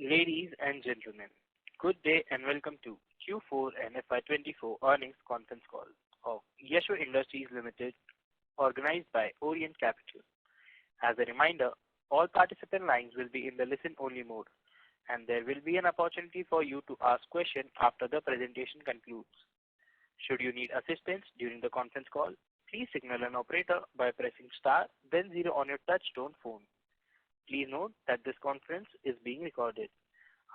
Ladies and gentlemen, good day and welcome to Q4 and FY24 earnings conference call of Yasho Industries Limited, organized by Orient Capital. As a reminder, all participant lines will be in the listen-only mode, and there will be an opportunity for you to ask questions after the presentation concludes. Should you need assistance during the conference call, please signal an operator by pressing star, then 0 on your touch-tone phone. Please note that this conference is being recorded.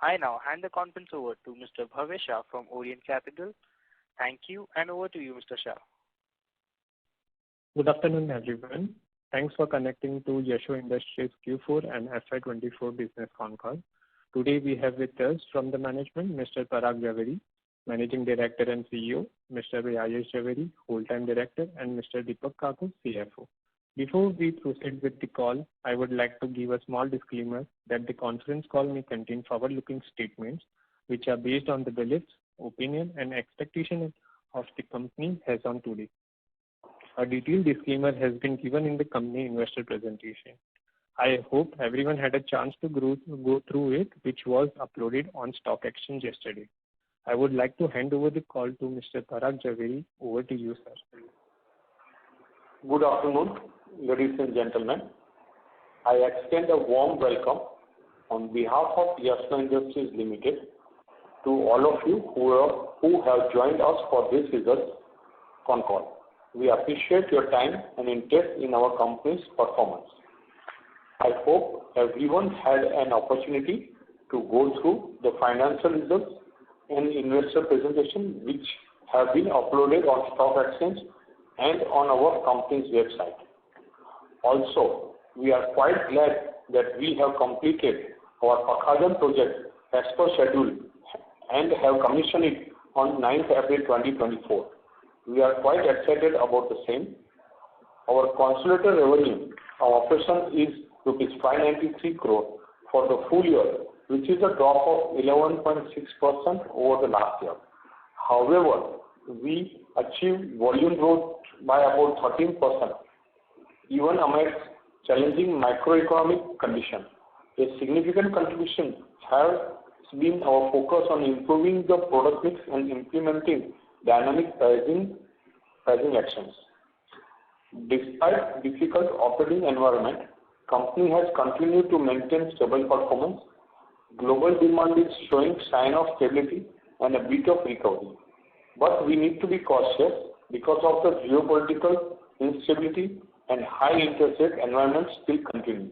I now hand the conference over to Mr. Bhavya Shah from Orient Capital. Thank you, and over to you, Mr. Shah. Good afternoon, everyone. Thanks for connecting to Yasho Industries Q4 and FY24 business con call. Today we have with us from the management Mr. Parag Javeri, Managing Director and CEO, Mr. Yayesh Javeri, Whole-Time Director, and Mr. Deepak Kakur, CFO. Before we proceed with the call, I would like to give a small disclaimer that the conference call may contain forward-looking statements which are based on the beliefs, opinion, and expectation of the company as on today. A detailed disclaimer has been given in the company investor presentation. I hope everyone had a chance to go through it, which was uploaded on Stock Exchange yesterday. I would like to hand over the call to Mr. Parag Javeri. Over to you, sir. Good afternoon, ladies and gentlemen. I extend a warm welcome on behalf of Yasho Industries Limited to all of you who have joined us for this results con call. We appreciate your time and interest in our company's performance. I hope everyone had an opportunity to go through the financial results and investor presentation which have been uploaded on Stock Exchange and on our company's website. Also, we are quite glad that we have completed our Pakhajan project as per schedule and have commissioned it on 9th April 2024. We are quite excited about the same. Our consolidated revenue of operation is rupees 593 crore for the full year, which is a drop of 11.6% over the last year. However, we achieved volume growth by about 13%, even amidst challenging macroeconomic conditions. A significant contribution has been our focus on improving the product mix and implementing dynamic pricing actions. Despite difficult operating environment, company has continued to maintain stable performance. Global demand is showing sign of stability and a bit of recovery. But we need to be cautious because of the geopolitical instability and high interest rate environment still continue.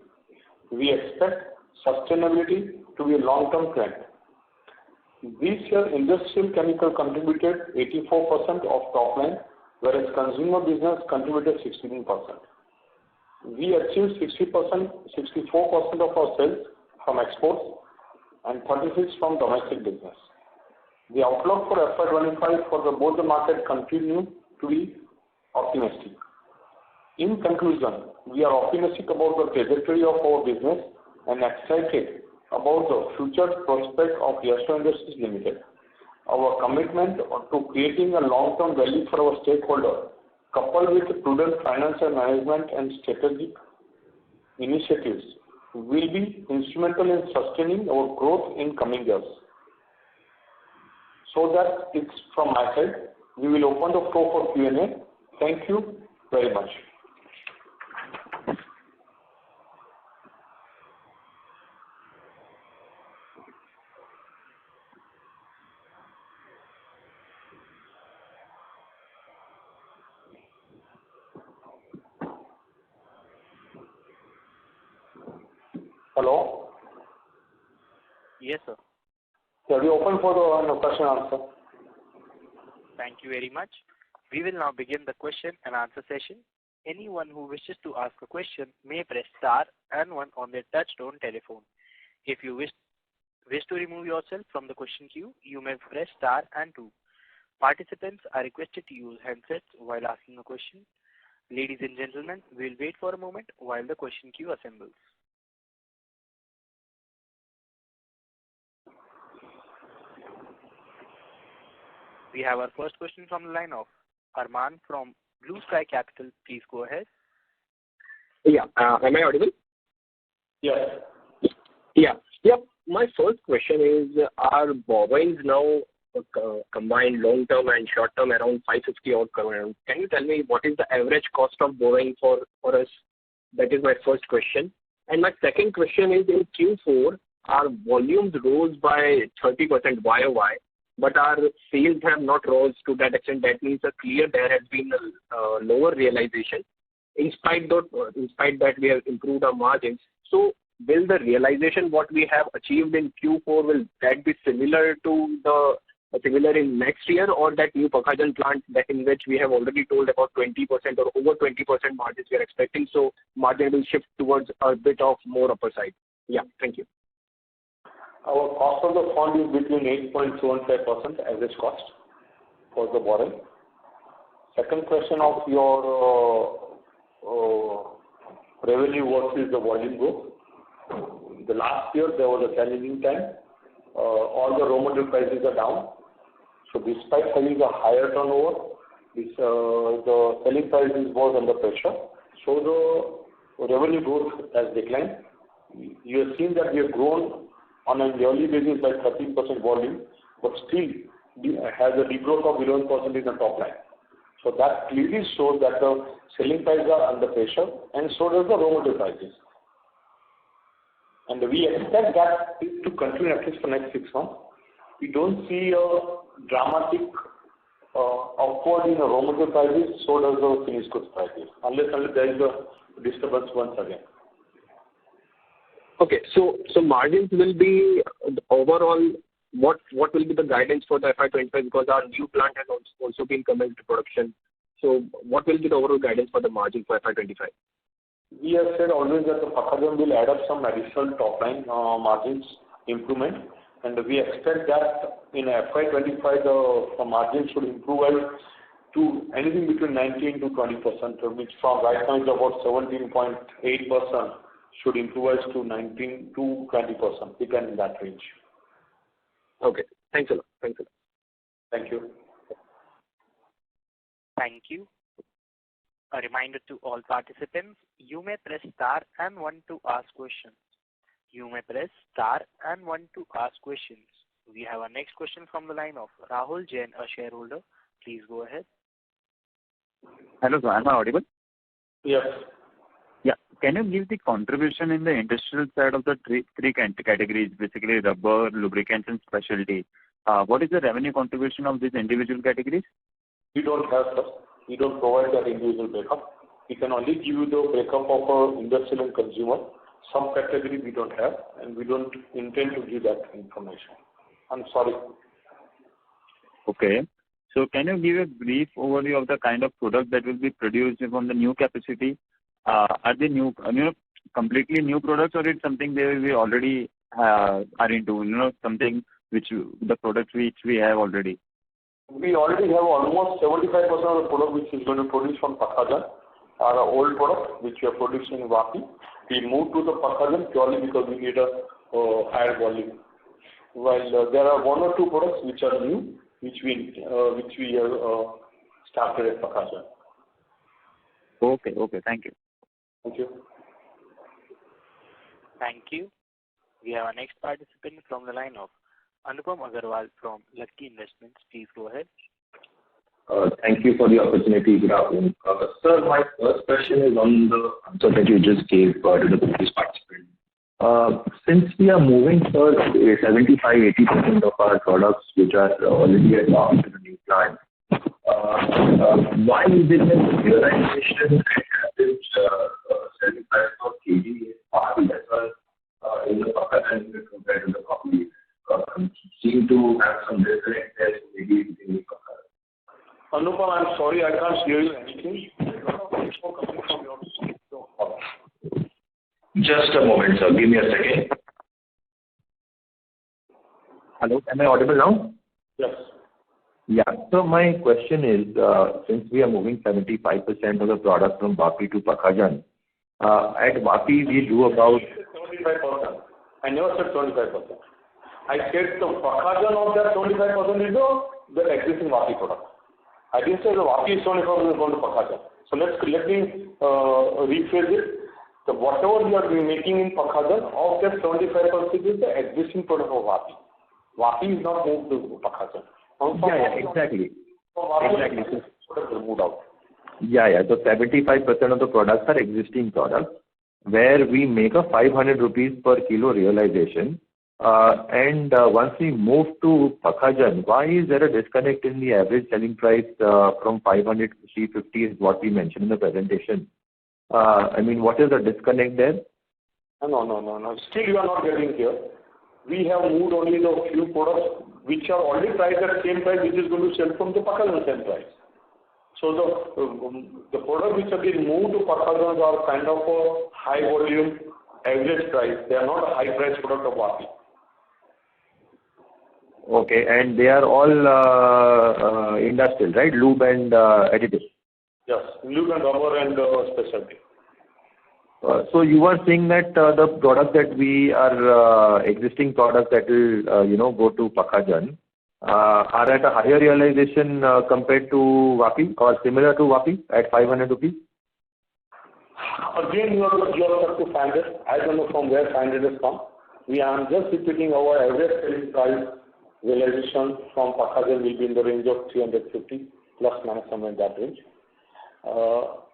We expect sustainability to be a long-term trend. This year, industrial chemical contributed 84% of top line, whereas consumer business contributed 16%. We achieved 64% of our sales from exports and 36% from domestic business. The outlook for FY25 for both the market continue to be optimistic. In conclusion, we are optimistic about the trajectory of our business and excited about the future prospect of Yasho Industries Limited. Our commitment to creating a long-term value for our stakeholders, coupled with prudent financial management and strategic initiatives, will be instrumental in sustaining our growth in coming years. So that it's from my side. We will open the floor for Q&A. Thank you very much. Hello? Yes, sir. Are we open for the question and answer? Thank you very much. We will now begin the question and answer session. Anyone who wishes to ask a question may press star and 1 on their touch-tone telephone. If you wish to remove yourself from the question queue, you may press star and 2. Participants are requested to use handsets while asking a question. Ladies and gentlemen, we'll wait for a moment while the question queue assembles. We have our first question from the line of Arman from Blue Sky Capital. Please go ahead. Yeah. Am I audible? Yes. Yeah. My my first question is, are borrowings now combined long-term and short-term around 550 odd crore? Can you tell me what is the average cost of borrowing for us? That is my first question. And my second question is, in Q4, our volumes rose by 30% YOY, but our sales have not rose to that extent. That means there has been a lower realization. In spite that we have improved our margins. So will the realization what we have achieved in Q4, will that be similar in next year, or that new Pakhajan plant that in which we have already told about 20% or over 20% margins we are expecting, so margin will shift towards a bit of more upper side? Yeah, thank you. Our cost of the fund is between 8.75% average cost for the borrowing. Second question of your revenue versus the volume growth. The last year there was a challenging time. All the raw material prices are down. So despite having a higher turnover, the selling prices was under pressure. So the revenue growth has declined. You have seen that we have grown on a yearly basis by 13% volume, but still has a degrowth of 11% in the top line. So that clearly shows that the selling prices are under pressure, and so does the raw material prices. And we expect that to continue at least for next 6 months. We don't see a dramatic upward in the raw material prices, so does the finished goods prices, unless there is a disturbance once again. Okay, so margins will be overall. What will be the guidance for the FY25, because our new plant has also been commenced to production. So what will be the overall guidance for the margin for FY25? We have said always that the Pakhajan will add up some additional top line margins improvement, and we expect that in FY25 the margins should improve to anything between 19 to 20%, which from right now is about 17.8%, should improve to 19 to 20%, depending in that range. Okay, thanks a lot. Thank you. Thank you. A reminder to all participants, you may press star and 1 to ask questions. We have our next question from the line of Rahul Jain, a shareholder. Please go ahead. Hello, sir. Am I audible? Yes. Yeah. Can you give the contribution in the industrial side of the three categories, basically rubber, lubricants, and specialty? What is the revenue contribution of these individual categories? We don't have, sir. We don't provide that individual breakup. We can only give you the breakup of our industrial and consumer. Some category we don't have, and we don't intend to give that information. I'm sorry. Okay. So can you give a brief overview of the kind of product that will be produced from the new capacity? Are they new, completely new products, or it's something they we already are into, something which the products which we have already? We already have almost 75% of the product which is going to produce from Pakhajan are our old product which we are producing in Vapi. We moved to the Pakhajan purely because we need a higher volume. While there are 1 or 2 products which are new, which we have started at Pakhajan. Okay. Thank you. Thank you. Thank you. We have our next participant from the line of Anupam Agarwal from Lucky Investments. Please go ahead. Thank you for the opportunity. Good afternoon. Sir, my first question is on the answer that you just gave to the previous participant. Since we are moving, sir, 75-80% of our products which are already adopted to the new plant, why is it that realization at this 75 kg is far lesser in the Pakhajan unit compared to the Vapi? Seem to have some disconnect there, maybe in the Pakhajan. Anupam, I'm sorry, I can't hear you anything. Just a moment, sir. Give me a second. Hello, am I audible now? Yes. Yeah. So my question is, since we are moving 75% of the product from Vapi to Pakhajan, at Vapi we do about 75%. I never said 25%. I said the Pakhajan of that 25% is the existing Vapi product. I didn't say the Vapi is 25% going to Pakhajan. So let me rephrase it. So whatever we are making in Pakhajan, of that 75% is the existing product of Vapi. Vapi is not moved to Pakhajan. Exactly. Exactly. Product is moved out. So 75% of the products are existing products where we make a 500 rupees per kilo realization. And once we move to Pakhajan, why is there a disconnect in the average selling price from 500 to 350 is what we mentioned in the presentation? What is the disconnect there? No. Still you are not getting here. We have moved only the few products which are already priced at same price, which is going to sell from the Pakhajan same price. So the products which have been moved to Pakhajan are kind of a high volume average price. They are not a high price product of Vapi. Okay, and they are all industrial, right? Lube and additives. Yes, lube and rubber and specialty. So you are saying that the product that we are existing products that will go to Pakhajan are at a higher realization compared to Vapi or similar to Vapi at 500 rupees? Again, you are up to 500. I don't know from where 500 has come. We are just repeating our average selling price realization from Pakhajan will be in the range of 350 plus minus somewhere in that range.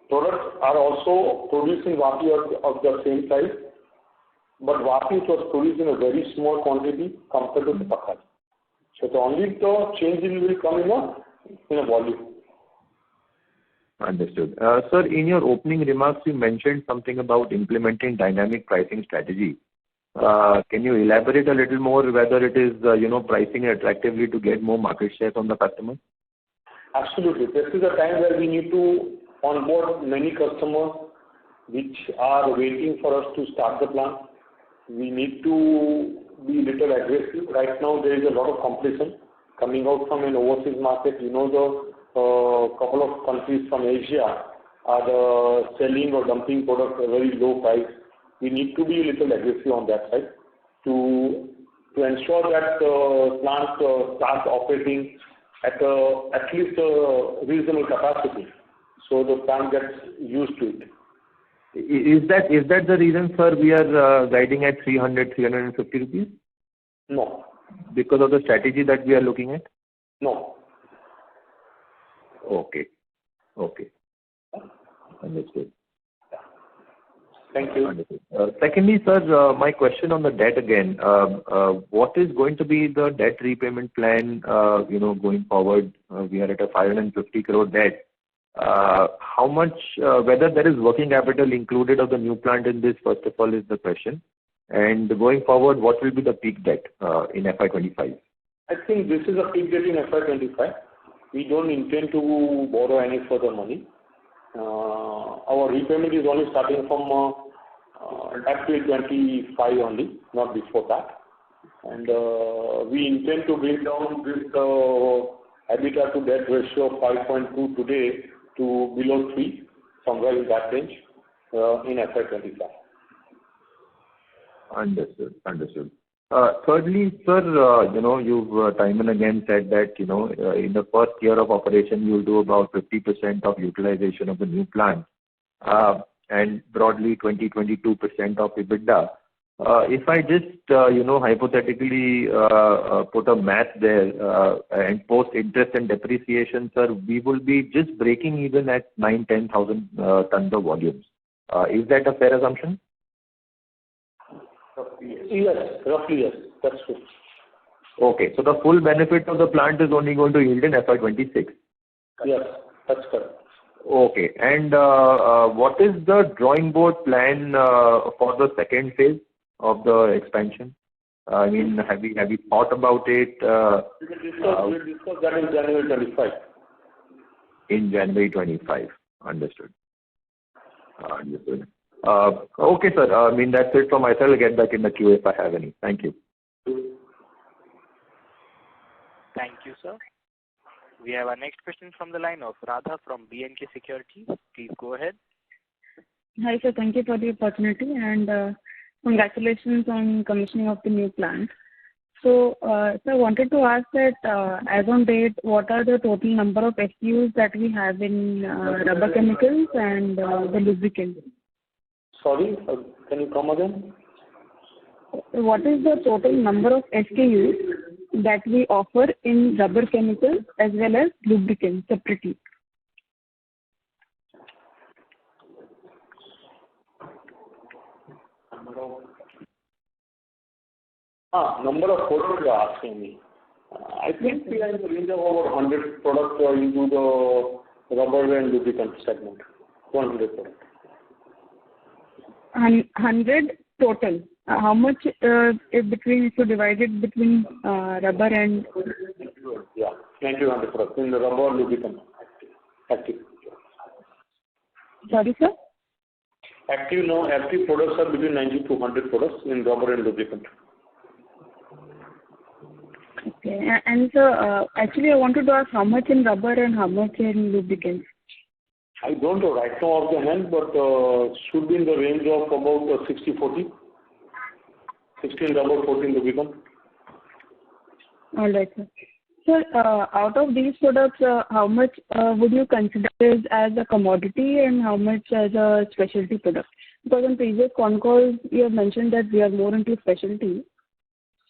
Products are also producing Vapi of the same size, but Vapi was produced in a very small quantity compared to the Pakhajan. So the change will come in a volume. Understood. Sir, in your opening remarks, you mentioned something about implementing dynamic pricing strategy. Can you elaborate a little more whether it is pricing attractively to get more market share from the customer? Absolutely. This is a time where we need to onboard many customers which are waiting for us to start the plant. We need to be a little aggressive. Right now there is a lot of competition coming out from an overseas market. The couple of countries from Asia are selling or dumping products at a very low price. We need to be a little aggressive on that side to ensure that the plant starts operating at least a reasonable capacity, so the plant gets used to it. Is that the reason, sir, we are guiding at 350 rupees? No. Because of the strategy that we are looking at? No. Okay. Understood. Thank you. Understood. Secondly, sir, my question on the debt again. What is going to be the debt repayment plan, going forward? We are at a 550 crore debt. How much, whether there is working capital included of the new plant in this, first of all, is the question. And going forward, what will be the peak debt in FY25? I think this is a peak debt in FY25. We don't intend to borrow any further money. Our repayment is only starting from April 25 only, not before that. And we intend to bring down this EBITDA to debt ratio of 5.2 today to below 3, somewhere in that range, in FY25. Understood. Thirdly, sir, you've time and again said that, in the first year of operation, you'll do about 50% of utilization of the new plant, and broadly 20-22% of EBITDA. If I just, hypothetically put a math there and post interest and depreciation, sir, we will be just breaking even at 9,000-10,000 tons of volumes. Is that a fair assumption? Yes, roughly yes. That's true. Okay, so the full benefit of the plant is only going to yield in FY26? Yes, that's correct. Okay, and what is the drawing board plan for the second phase of the expansion? I mean, have you thought about it? We'll discuss that in January 25. In January 25. Understood. Okay, sir. I mean, that's it from myself. I'll get back in the queue if I have any. Thank you. Thank you, sir. We have our next question from the line of Radha from B&K Securities. Please go ahead. Hi, sir. Thank you for the opportunity and congratulations on commissioning of the new plant. So, sir, I wanted to ask that as on date, what are the total number of SKUs that we have in rubber chemicals and the lubricants? Sorry, can you come again? What is the total number of SKUs that we offer in rubber chemicals as well as lubricants separately? Number of products you are asking me. I think we are in the range of over 100 products into the rubber and lubricant segment. 100 products. 100 total. How much if you divide it between rubber and? Yeah, 90-100 products in the rubber lubricant active. Sorry, sir? Active products are between 90 to 100 products in rubber and lubricant. Okay, and so actually I wanted to ask how much in rubber and how much in lubricants. I don't know right now off the hand, but should be in the range of about 60-40. 16 rubber, 14 lubricant. All right, sir. Sir, out of these products, how much would you consider as a commodity and how much as a specialty product? Because in previous con calls, you have mentioned that we are more into specialty.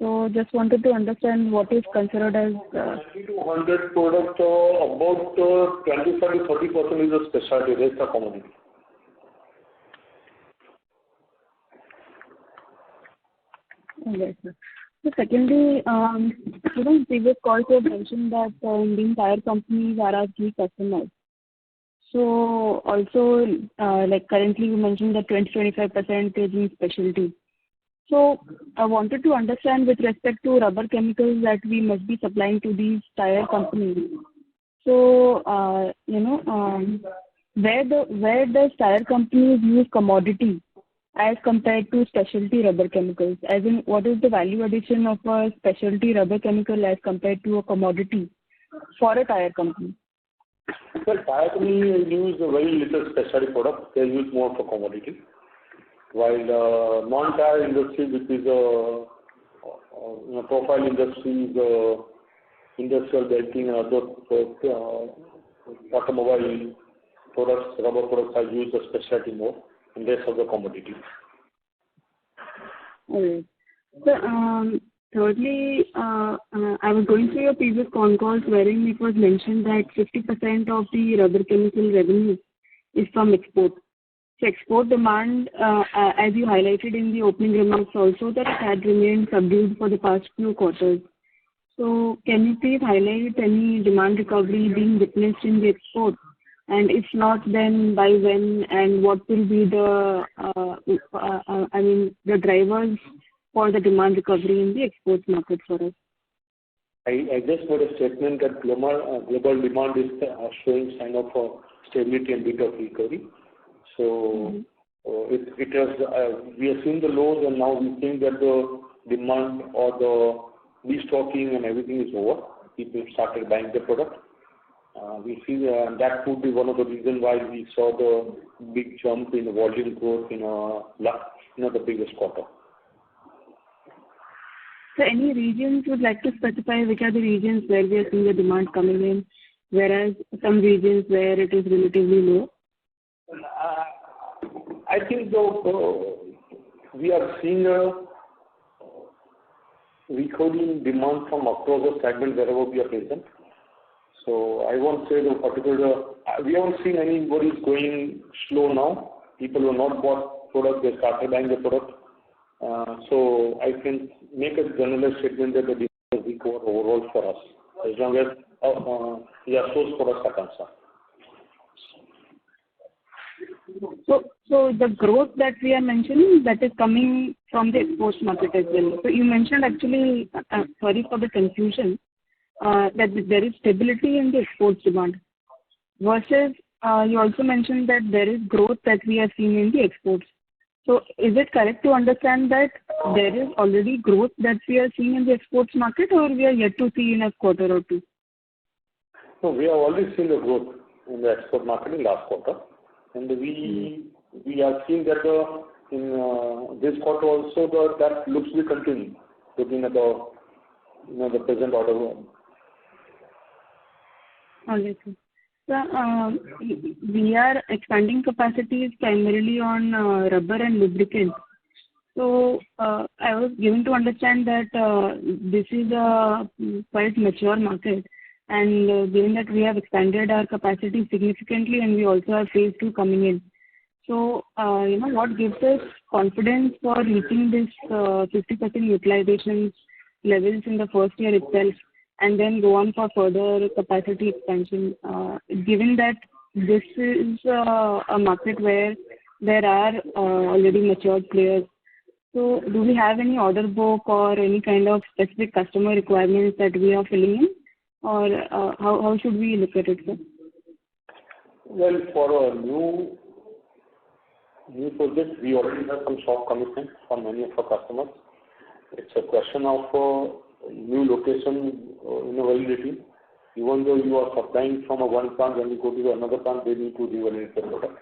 So just wanted to understand what is considered as 90 to 100 products, about 25 to 30% is a specialty, rest are commodity. Yes, sir. So secondly, in previous calls you have mentioned that Indian tire companies are our key customers. So also, like currently you mentioned that 20-25% is in specialty. So I wanted to understand with respect to rubber chemicals that we must be supplying to these tire companies. So, where does tire companies use commodity as compared to specialty rubber chemicals? As in, what is the value addition of a specialty rubber chemical as compared to a commodity for a tire company? Well, tire company use a very little specialty product. They use more for commodity. While non-tire industry, which is profile industries, industrial belting and other automobile products, rubber products are used as specialty more and less of the commodity. Alright. So, thirdly, I was going through your previous con calls wherein it was mentioned that 50% of the rubber chemical revenue is from export. So export demand, as you highlighted in the opening remarks also, that it had remained subdued for the past few quarters. So can you please highlight any demand recovery being witnessed in the export? And if not, then by when and what will be the, the drivers for the demand recovery in the export market for us? I just made a statement that global demand is showing sign of stability and bit of recovery. So it has, we have seen the lows and now we think that the demand or the restocking and everything is over. People started buying the product. We see that could be one of the reasons why we saw the big jump in the volume growth in the previous quarter. So any regions you would like to specify which are the regions where we are seeing the demand coming in, whereas some regions where it is relatively low? I think we are seeing a recovering demand from across the segment wherever we are present. So I won't say the particular, we haven't seen anybody going slow now. People who have not bought product, they started buying the product. So I can make a general statement that the demand will recover overall for us as long as Yasho's products are concerned. So the growth that we are mentioning, that is coming from the export market as well. So you mentioned actually, sorry for the confusion, that there is stability in the exports demand versus you also mentioned that there is growth that we are seeing in the exports. So is it correct to understand that there is already growth that we are seeing in the exports market or we are yet to see in a quarter or two? No, we have already seen the growth in the export market in last quarter. And we are seeing that in this quarter also that looks to be continuing, looking at the present order. All right. So, we are expanding capacities primarily on rubber and lubricants. So, I was given to understand that this is a quite mature market, and given that we have expanded our capacity significantly and we also have phase two coming in. So, what gives us confidence for reaching this 50% utilization levels in the first year itself and then go on for further capacity expansion, given that this is a market where there are already matured players. So, do we have any order book or any kind of specific customer requirements that we are filling in, or how should we look at it, sir? Well, for a new project, we already have some shop commitments from many of our customers. It's a question of new location availability. Even though you are supplying from one plant, when you go to another plant, they need to revalidate the product.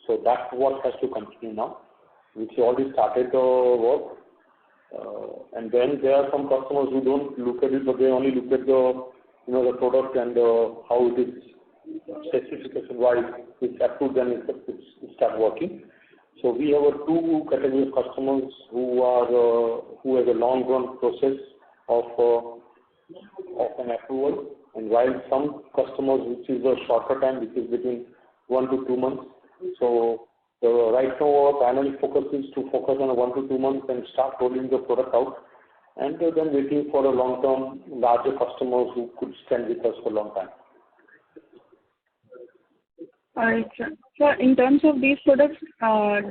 So that's what has to continue now, which already started the work. And then there are some customers who don't look at it, but they only look at the product and how it is specification-wise. It's approved, then it start working. So we have two categories of customers who have a long-run process of an approval, and while some customers which is a shorter time, which is between 1 to 2 months. So right now our primary focus is to focus on 1 to 2 months and start rolling the product out, and then waiting for a long-term larger customers who could stand with us for a long time. All right, sir. So in terms of these products, are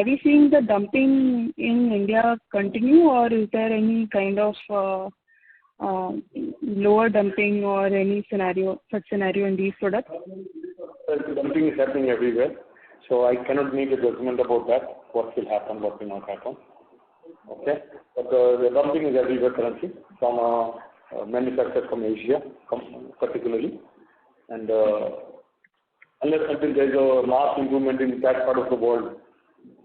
we seeing the dumping in India continue, or is there any kind of lower dumping or any such scenario in these products? Well, dumping is happening everywhere, so I cannot make a judgment about that, what will happen, what will not happen. Okay? But the dumping is everywhere currently, from manufacturers from Asia, particularly. And unless until there is a mass improvement in that part of the world,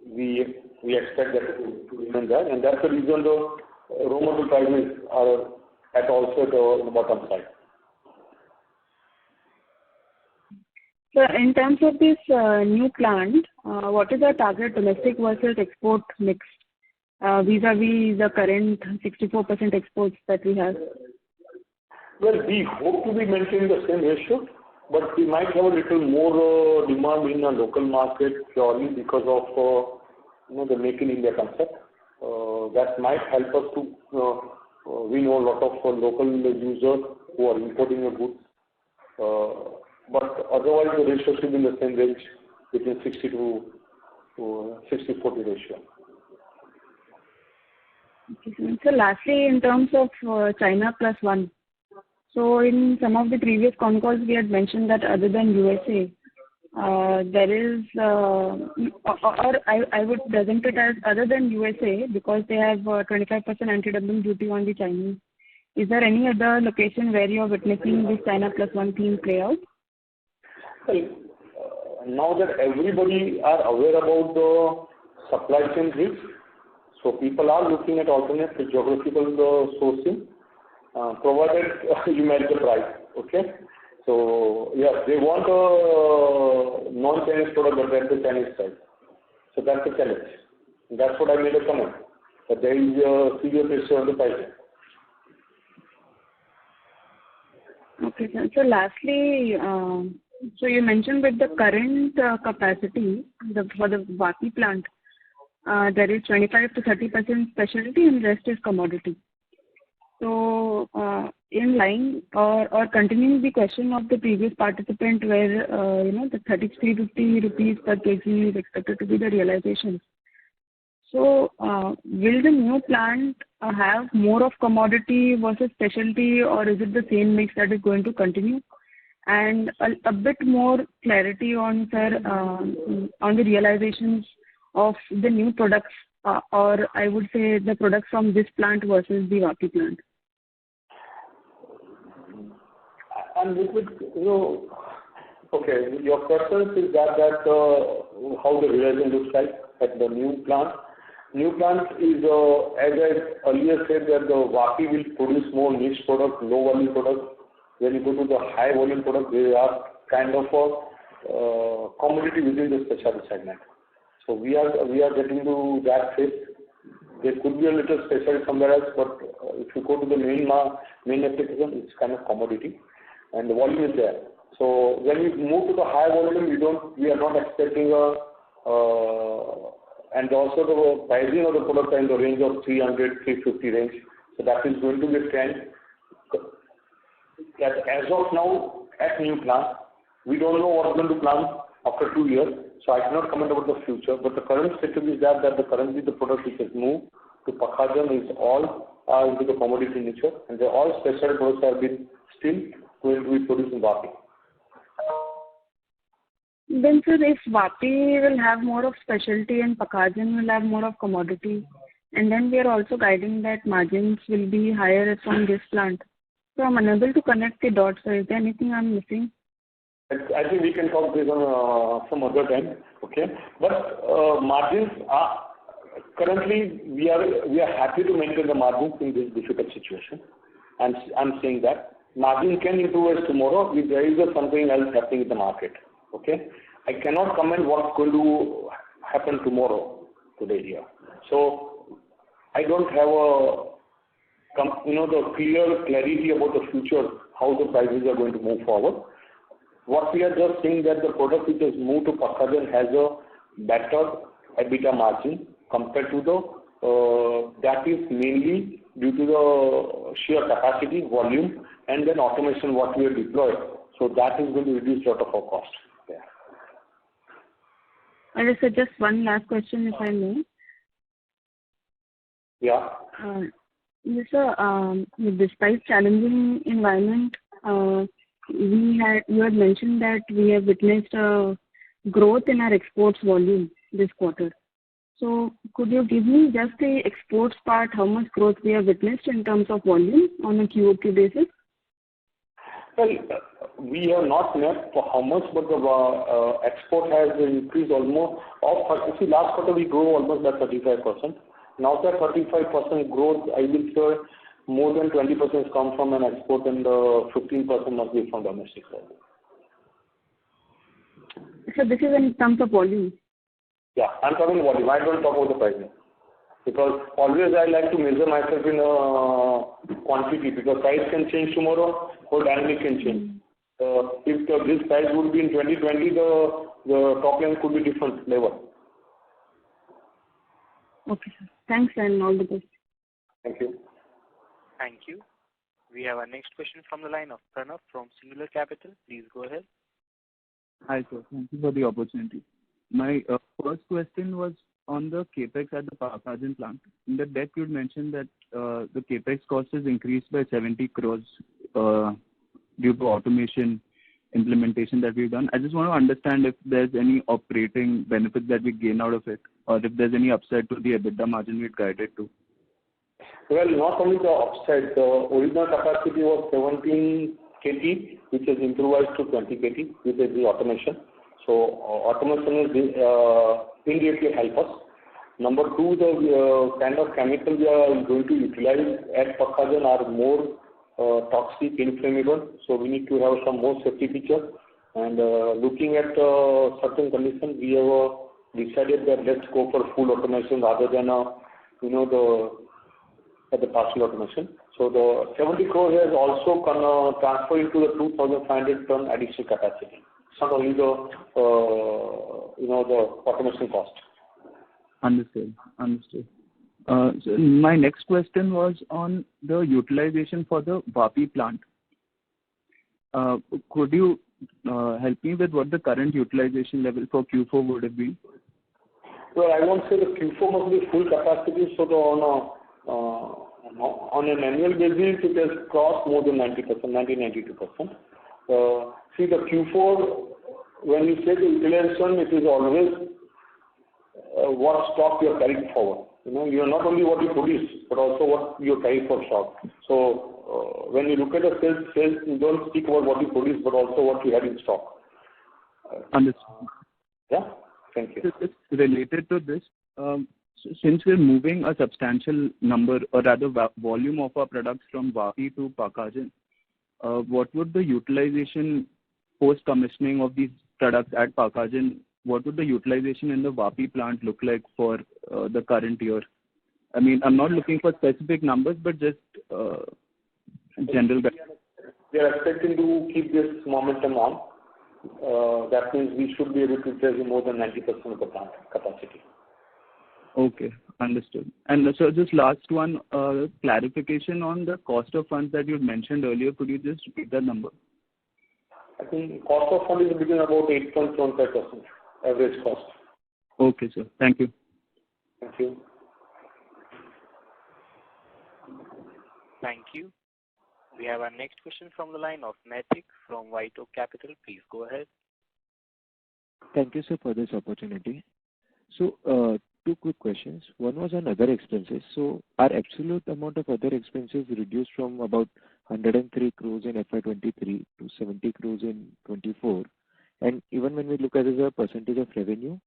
we expect that to remain there. And that's the reason the raw material prices are at also the bottom side. So in terms of this new plant, what is our target domestic versus export mix vis-a-vis the current 64% exports that we have? Well, we hope to be maintaining the same ratio, but we might have a little more demand in the local market purely because of the Make in India concept. That might help us to we know a lot of local users who are importing the goods, but otherwise the ratio should be in the same range between 60 to 60-40 ratio. Okay, so lastly, in terms of China plus one, so in some of the previous con calls we had mentioned that other than USA, there is, or I would present it as other than USA because they have 25% anti-dumping duty on the Chinese. Is there any other location where you are witnessing this China plus one theme play out? Well, now that everybody are aware about the supply chain risk, so people are looking at alternate geographical sourcing, provided you match the price. Okay. So, yes, they want a non-Chinese product, but that's the Chinese side. So that's the challenge. And that's what I made a comment, that there is a serious issue on the pricing. Okay, sir. So lastly, so you mentioned with the current capacity for the Vaki plant, there is 25 to 30% specialty and rest is commodity. So, in line or continuing the question of the previous participant where, the 33-50 rupees per kg is expected to be the realization. So, will the new plant have more of commodity versus specialty, or is it the same mix that is going to continue? And a bit more clarity on, sir, on the realizations of the new products, or I would say the products from this plant versus the Vaki plant. And okay, your question is that how the realization looks like at the new plant. New plant is, as I earlier said, that the Vaki will produce more niche product, low volume product. When you go to the high volume product, they are kind of a commodity within the specialty segment. So we are getting to that phase. There could be a little special somewhere else, but if you go to the main application, it's kind of commodity, and the volume is there. So when we move to the high volume, we are not expecting and also the pricing of the product in the range of 300, 350 range. So that is going to be a trend. That as of now, at new plant, we don't know what's going to plan after 2 years. So I cannot comment about the future. But the current status is that currently the product which has moved to Pakhajan is all into the commodity nature, and all special products have been still going to be produced in Vapi. Then, sir, if Vapi will have more of specialty and Pakhajan will have more of commodity, and then we are also guiding that margins will be higher from this plant. So I'm unable to connect the dots. So is there anything I'm missing? I think we can talk this on some other time, okay? But margins are currently we are happy to maintain the margins in this difficult situation. And I'm saying that margin can improve as tomorrow if there is something else happening in the market. Okay, I cannot comment what's going to happen tomorrow today here. So I don't have the clear clarity about the future, how the prices are going to move forward. What we are just saying that the product which has moved to Pakhajan has a better EBITDA margin compared to that is mainly due to the sheer capacity, volume, and then automation what we have deployed. So that is going to reduce a lot of our cost. And so just one last question, if I may. Yeah. Yes, sir. Despite challenging environment, you had mentioned that we have witnessed a growth in our exports volume this quarter. So could you give me just the exports part, how much growth we have witnessed in terms of volume on a QOQ basis? Well, we have not met for how much, but the export has increased almost. See, last quarter we grew almost by 35%. Now that 35% growth, I will say more than 20% comes from an export and 15% must be from domestic side. So this is in terms of volume? Yeah, I'm talking volume. I don't talk about the pricing. Because always I like to measure myself in quantity, because price can change tomorrow, whole dynamic can change. If this price would be in 2020, the top line could be different level. Okay, sir. Thanks and all the best. Thank you. Thank you. We have our next question from the line of Pranav from Singular Capital. Please go ahead. Hi, sir. Thank you for the opportunity. My first question was on the capex at the Pakhajan plant. In the deck, you mentioned that the capex cost is increased by 70 crores due to automation implementation that we've done. I just want to understand if there's any operating benefit that we gain out of it, or if there's any upside to the EBITDA margin we'd guided to. Well, not only the upside, the original capacity was 17 KT, which is improvised to 20 KT with the automation. So automation is immediately help us. Number two, the kind of chemical we are going to utilize at Pakhajan are more toxic, inflammable. So we need to have some more safety features. And looking at certain conditions, we have decided that let's go for full automation rather than the partial automation. So the 70 crores has also transferred into the 2,500 ton additional capacity. It's not only the automation cost. Understood. So my next question was on the utilization for the Vapi plant. Could you help me with what the current utilization level for Q4 would have been? Well, I won't say the Q4 must be full capacity. So on an annual basis, it has crossed more than 90%, 90-92%. See, the Q4, when you say the utilization, it is always what stock you are carrying forward. You are not only what you produce, but also what you carry for stock. So when you look at the sales, you don't speak about what you produce, but also what you have in stock. Understood. Yeah, thank you. It's related to this. Since we're moving a substantial number, or rather volume of our products from Vapi to Pakhajan, what would the utilization post-commissioning of these products at Pakhajan, what would the utilization in the Vapi plant look like for the current year? I mean, I'm not looking for specific numbers, but just general. We are expecting to keep this momentum on. That means we should be able to utilize more than 90% of the plant capacity. Okay, understood. And so just last one, clarification on the cost of funds that you mentioned earlier. Could you just repeat that number? I think cost of fund is between about 8.75% average cost. Okay, sir. Thank you. Thank you. Thank you. We have our next question from the line of Naitik from White Oak Capital. Please go ahead. Thank you, sir, for this opportunity. So, two quick questions. One was on other expenses. So, our absolute amount of other expenses reduced from about 103 crores in FY23 to 70 crores in 24. And even when we look at it as a percentage of revenue,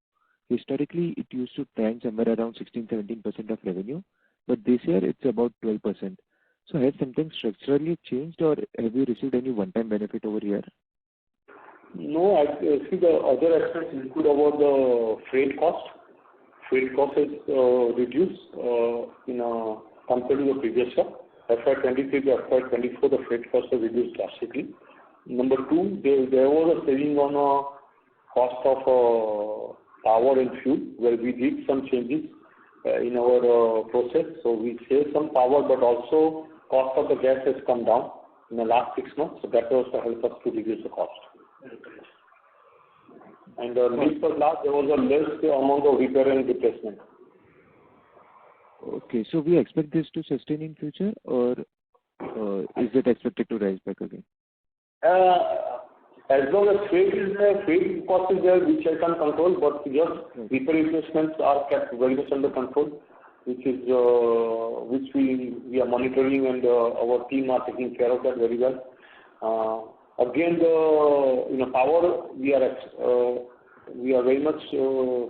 historically it used to trend somewhere around 16-17% of revenue, but this year it's about 12%. So, has something structurally changed, or have you received any one-time benefit over here? No, I see the other expenses include about the freight cost. Freight cost is reduced compared to the previous year. FY23 to FY24, the freight cost is reduced drastically. Number two, there was a saving on cost of power and fuel, where we did some changes in our process. So we saved some power, but also cost of the gas has come down in the last 6 months. So that also helped us to reduce the cost. And this was last, there was a less amount of repair and replacement. Okay, so we expect this to sustain in future, or is it expected to rise back again? As long as freight is there, freight cost is there, which I can't control, but yes, repair replacements are kept very much under control, which we are monitoring, and our team are taking care of that very well. Again, the power, we are very much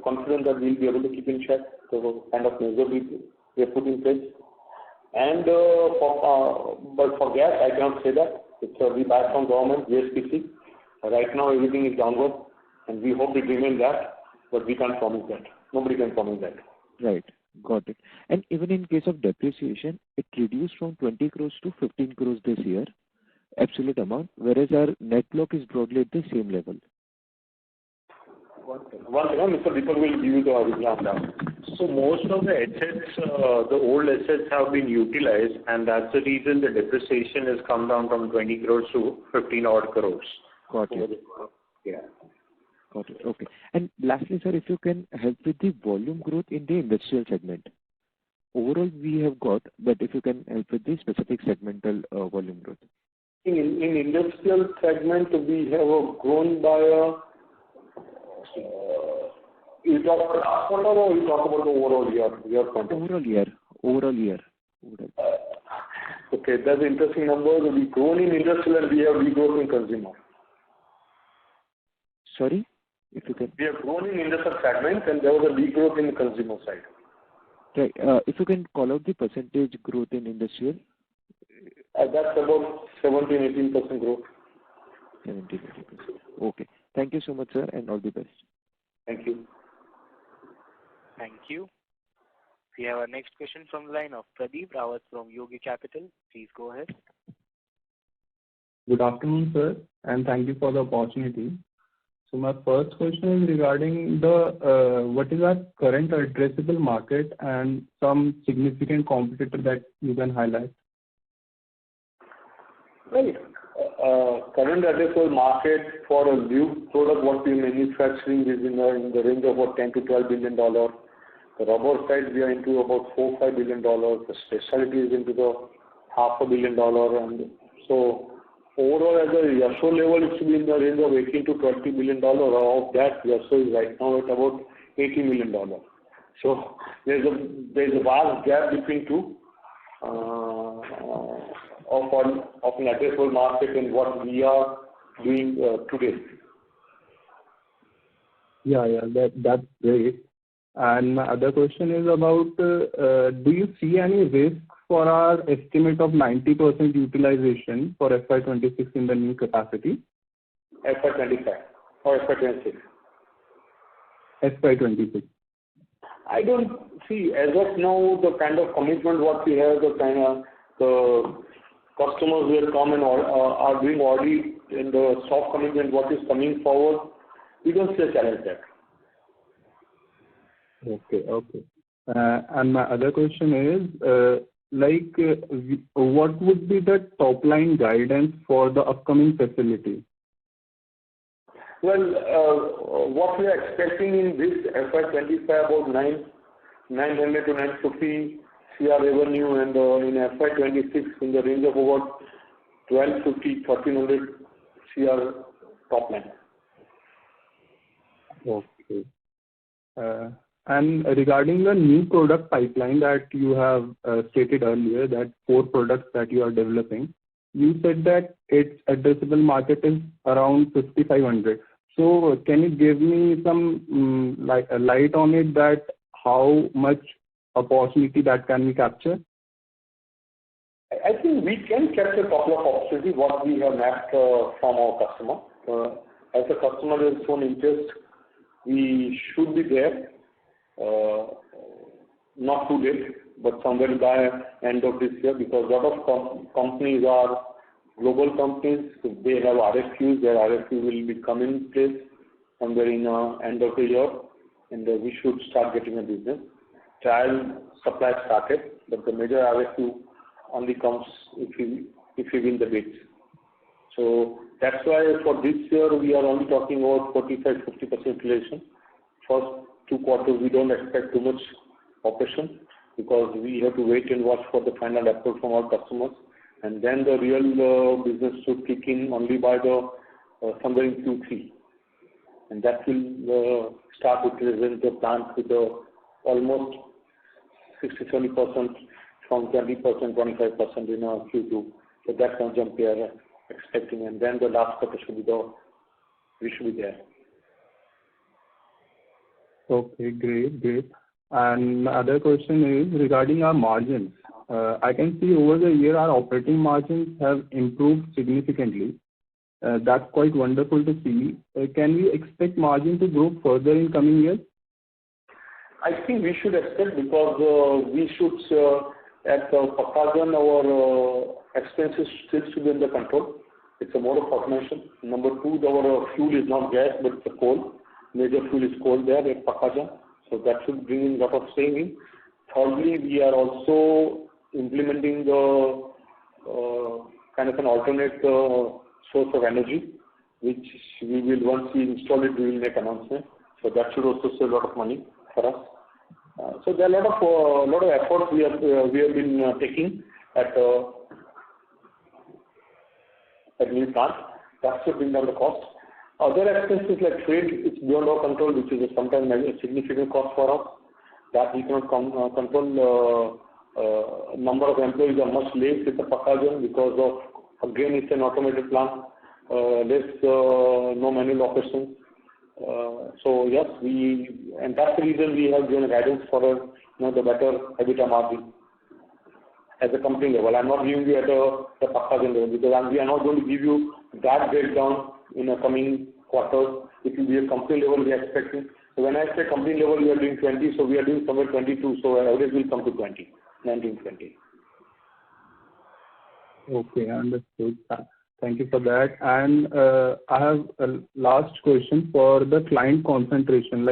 confident that we'll be able to keep in check the kind of measure we have put in place. And but for gas, I cannot say that. We buy from government, GSPC. Right now, everything is downward, and we hope it remains that, but we can't promise that. Nobody can promise that. Right, got it. And even in case of depreciation, it reduced from 20 crores to 15 crores this year, absolute amount, whereas our net block is broadly at the same level. One second, Mr. Deepak will give you the example now. So most of the assets, the old assets have been utilized, and that's the reason the depreciation has come down from 20 crores to 15 odd crores. Got it. Yeah. Got it. Okay. And lastly, sir, if you can help with the volume growth in the industrial segment. Overall, we have got, but if you can help with the specific segmental volume growth. In industrial segment, we have grown by you talk about last quarter, or you talk about the overall year? Overall year. Okay, that's an interesting number. We've grown in industrial, and we have regrowth in consumer. Sorry, if you can. We have grown in industrial segment, and there was a regrowth in the consumer side. Right. If you can call out the percentage growth in industrial. That's about 17-18% growth. 17-18%. Okay. Thank you so much, sir, and all the best. Thank you. Thank you. We have our next question from the line of Pradeep Rawat from Yogi Capital. Please go ahead. Good afternoon, sir, and thank you for the opportunity. So my first question is regarding what is our current addressable market and some significant competitor that you can highlight? Well, current addressable market for a new product what we are manufacturing is in the range of about $10 to $12 billion. The rubber side, we are into about $4-5 billion. The specialty is into the $500 million. And so overall, at the Yasho level, it should be in the range of $18 to $20 billion. Of that, Yasho is right now at about $80 million. So there's a vast gap between two of an addressable market and what we are doing today. Yeah, that's great. And my other question is about, do you see any risk for our estimate of 90% utilization for FY26 in the new capacity? FY25 or FY26? FY26. I don't see as of now the kind of commitment what we have, the kind of the customers will come and are doing audit and the soft commitment what is coming forward. We don't see a challenge there. Okay. And my other question is, what would be the top line guidance for the upcoming facility? Well, what we are expecting in this FY25 about 900 to 950 CR revenue, and in FY26 in the range of about 1250 1300 CR top line. Okay. And regarding the new product pipeline that you have stated earlier, that 4 products that you are developing, you said that its addressable market is around 5,500. So can you give me some light on it, that how much opportunity that can we capture? I think we can capture a couple of opportunities what we have mapped from our customer. As the customer has shown interest, we should be there. Not too late, but somewhere by end of this year, because a lot of companies are global companies. So they have RFQs. Their RFQ will be coming in place somewhere in end of the year, and we should start getting a business. Trial supply started, but the major RFQ only comes if we win the bids. So that's why for this year we are only talking about 45-50% utilization. First 2 quarters we don't expect too much operation, because we have to wait and watch for the final approval from our customers, and then the real business should kick in only by the somewhere in Q3, and that will start utilizing the plant with almost 60-70% from 20%, 25% in Q2. So that's one jump we are expecting, and then the last quarter should be we should be there. Okay, great. And my other question is regarding our margins. I can see over the year our operating margins have improved significantly. That's quite wonderful to see. Can we expect margin to grow further in coming years? I think we should expect, because we should at Pakhajan our expenses still should be under control. It's a mode of automation. Number 2, our fuel is not gas but it's a coal. Major fuel is coal there at Pakhajan, so that should bring in a lot of saving. Thirdly, we are also implementing the kind of an alternate source of energy, which we will, once we install it, we will make announcement. So that should also save a lot of money for us. So there are a lot of efforts we have been taking at new plant. That should bring down the cost. Other expenses like trade, it's beyond our control, which is sometimes a significant cost for us. That we cannot control. Number of employees are much less at the Pakhajan because of, again, it's an automated plant, no manual operations. So yes, and that's the reason we have given guidance for the better EBITDA margin at the company level. I'm not giving you at the Pakhajan level, because we are not going to give you that breakdown in the coming quarters. It will be a company level we are expecting. So when I say company level, we are doing 20, so we are doing somewhere 22, so average will come to 20, 19, 20. Okay, understood. Thank you for that. And I have a last question for the client concentration.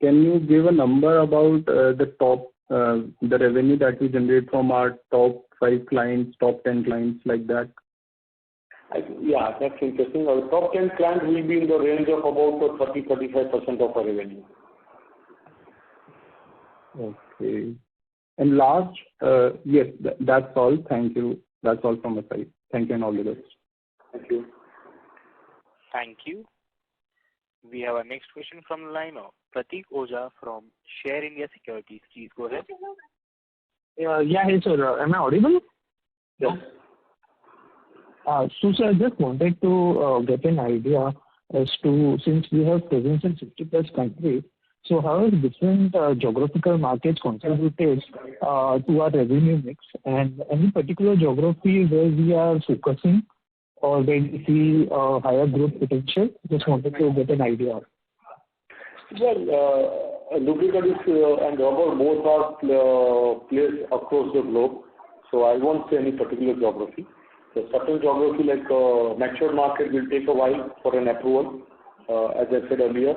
Can you give a number about the revenue that we generate from our top 5 clients, top 10 clients, like that? Yeah, that's interesting. Our top 10 clients will be in the range of about 30-35% of our revenue. Okay. And last, yes, that's all. Thank you. That's all from my side. Thank you and all the best. Thank you. Thank you. We have our next question from the line of Pratik Oja from Share India Securities. Please go ahead. Hey sir, am I audible? Yes. So sir, I just wanted to get an idea as to, since we have presence in 50+ countries, so how has different geographical markets contributed to our revenue mix, and any particular geography where we are focusing or where you see higher growth potential? Just wanted to get an idea. Well, lubricants and rubber both are placed across the globe, so I won't say any particular geography. So certain geography like mature market will take a while for an approval, as I said earlier,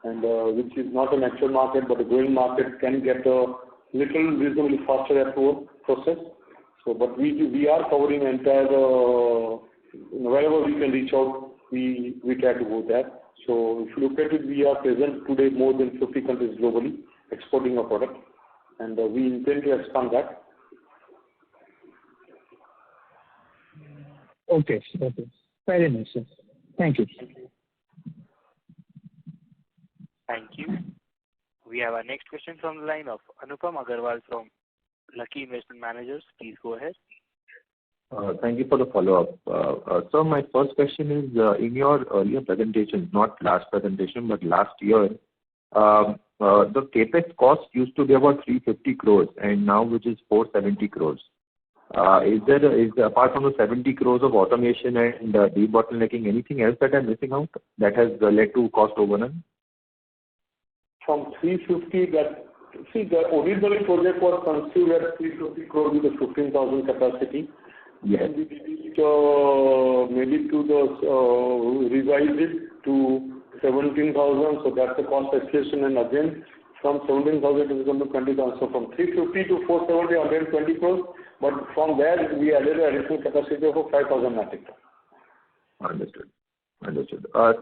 and which is not a mature market but a growing market can get a little reasonably faster approval process. So, but we are covering entire wherever we can reach out, we try to go there. So if you look at it, we are present today more than 50 countries globally exporting our product, and we intend to expand that. Okay. Very nice, sir. Thank you. Thank you. We have our next question from the line of Anupam Agarwal from Lucky Investment Managers. Please go ahead. Thank you for the follow-up. So my first question is, in your earlier presentation, not last presentation, but last year, the capex cost used to be about 350 crores, and now which is 470 crores. Is apart from the 70 crores of automation and debottlenecking, anything else that I'm missing out that has led to cost overrun? From 350, the original project was conceived at 350 crores with a 15,000 capacity. Yes. And we did it maybe to revise it to 17,000, so that's the cost escalation, and again from 17,000 it is going to 20,000. So from 350 to 470, 120 crores, but from there we added an additional capacity of 5,000 metric tons. Understood.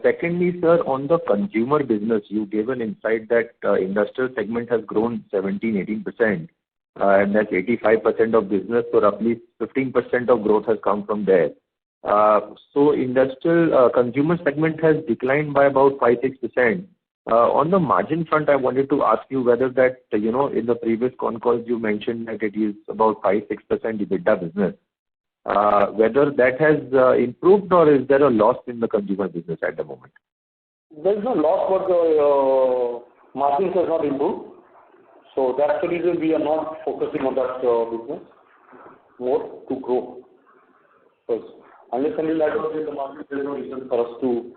Secondly, sir, on the consumer business, you gave an insight that industrial segment has grown 17-18%, and that's 85% of business, so roughly 15% of growth has come from there. So industrial consumer segment has declined by about 5-6%. On the margin front, I wanted to ask you whether that, in the previous con calls you mentioned that it is about 5-6% EBITDA business. Whether that has improved, or is there a loss in the consumer business at the moment? There is no loss, but the margins have not improved. So that's the reason we are not focusing on that business more to grow. Because unless until I don't get the market, there is no reason for us to,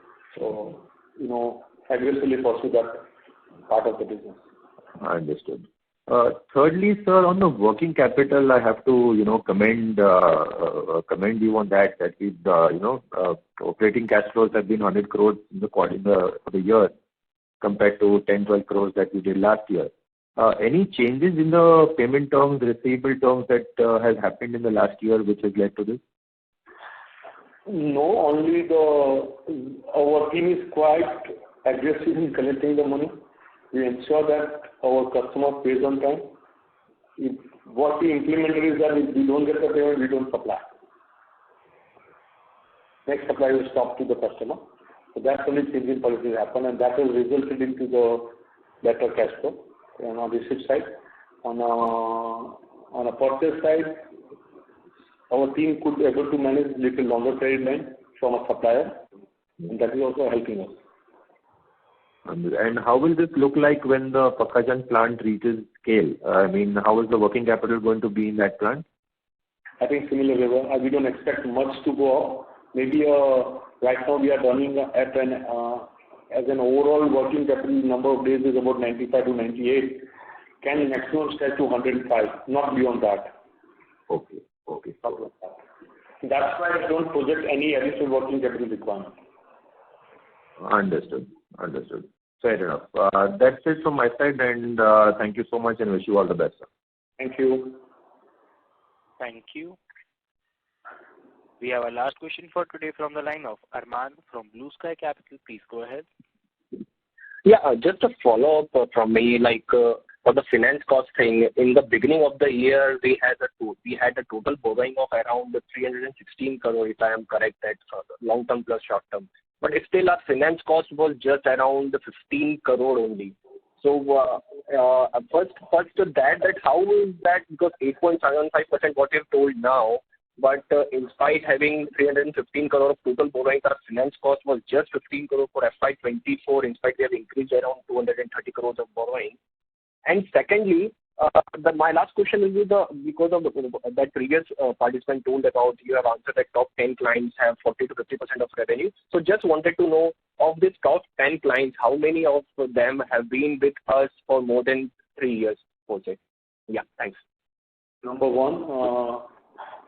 aggressively pursue that part of the business. Understood. Thirdly, sir, on the working capital, I have to, commend you on that with, operating cash flows have been 100 crores in the quarter for the year compared to 10-12 crores that we did last year. Any changes in the payment terms, receivable terms that has happened in the last year which has led to this? No, only our team is quite aggressive in collecting the money. We ensure that our customer pays on time. What we implemented is that if we don't get the payment, we don't supply. Next supply will stop to the customer. So that's only change in policy happen, and that has resulted into the better cash flow. And on the receipt side, on a purchase side, our team could be able to manage little longer credit line from a supplier, and that is also helping us. And how will this look like when the Pakhajan plant reaches scale? I mean, how is the working capital going to be in that plant? I think similar level. We don't expect much to go up. Maybe right now we are running at as an overall working capital number of days is about 95 to 98. Can maximum stretch to 105, not beyond that. Okay. That's why I don't project any additional working capital requirement. Understood. Fair enough. That's it from my side, and thank you so much, and wish you all the best, sir. Thank you. Thank you. We have a last question for today from the line of Arman from Blue Sky Capital. Please go ahead. Yeah, just a follow-up from me, for the finance cost thing. In the beginning of the year, we had a total borrowing of around 316 crore, if I am correct, that long-term plus short-term. But still, our finance cost was just around 15 crore only. So first to that how is that? Because 8.75% what you've told now, but in spite having 315 crore of total borrowing, our finance cost was just 15 crore for FY24. In spite we have increased around 230 crores of borrowing. And secondly, My last question will be because of that previous participant told about you have answered that top 10 clients have 40 to 50% of revenue. So just wanted to know, of these top 10 clients, how many of them have been with us for more than 3 years, per se? Yeah, thanks. Number one,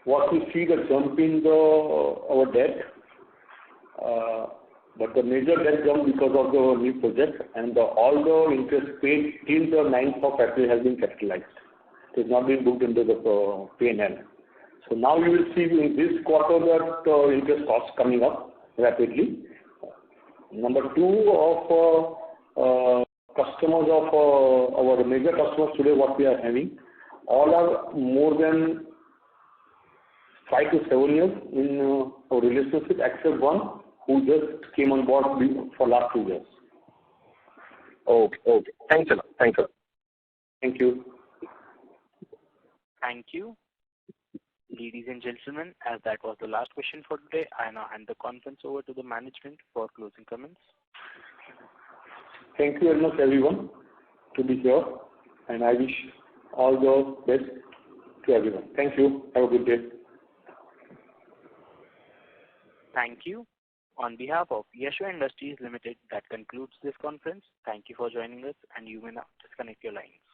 what we see the jump in our debt, but the major debt jump because of the new project, and all the interest paid till the 9th of April has been capitalized. It has not been booked into the P&L. So now you will see in this quarter that interest costs coming up rapidly. Number two, of customers of our major customers today, what we are having, all are more than 5 to 7 years in our relationship, except one who just came on board for last 2 years. Okay. Thanks a lot. Thank you. Thank you. Ladies and gentlemen, as that was the last question for today, I now hand the conference over to the management for closing comments. Thank you very much, everyone, to be here, and I wish all the best to everyone. Thank you. Have a good day. Thank you. On behalf of Yasho Industries Limited, that concludes this conference. Thank you for joining us, and you may now disconnect your lines.